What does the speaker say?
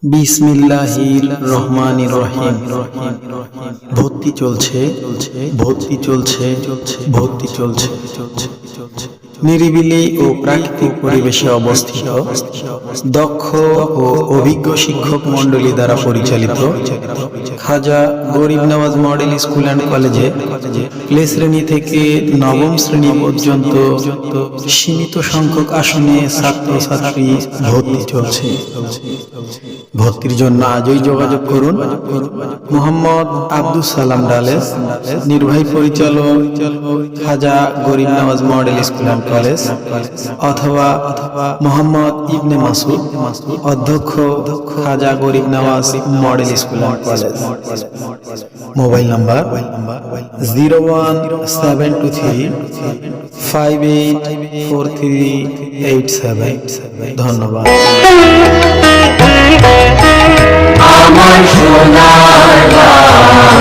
বিসমিল্লাহির রহমানির রহিম। ভর্তি চলছে, ভর্তি চলছে, ভর্তি চলছে। নিরিবিলি ও প্রাকৃতিক পরিবেশে অবস্থিত, দক্ষ ও অভিজ্ঞ শিক্ষক মণ্ডলী দ্বারা পরিচালিত খাজা গরিব নওয়াজ মডেল স্কুল অ্যান্ড কলেজে প্লে শ্রেণী থেকে নবম শ্রেণী পর্যন্ত সীমিত সংখ্যক আসনে ছাত্রছাত্রী ভর্তি চলছে। ভর্তির জন্য আজই যোগাযোগ করুন মোহাম্মদ আব্দুল সালাম ডালেস, নির্বাহী পরিচালক খাজা গরিব Nawaz model school and college, অথবা মোহাম্মদ ইবনে মাসুদ, অধ্যক্ষ খাজা গরিব Nawaz model school and college. Mobile number 017235843887। ধন্যবাদ। আমার সোনা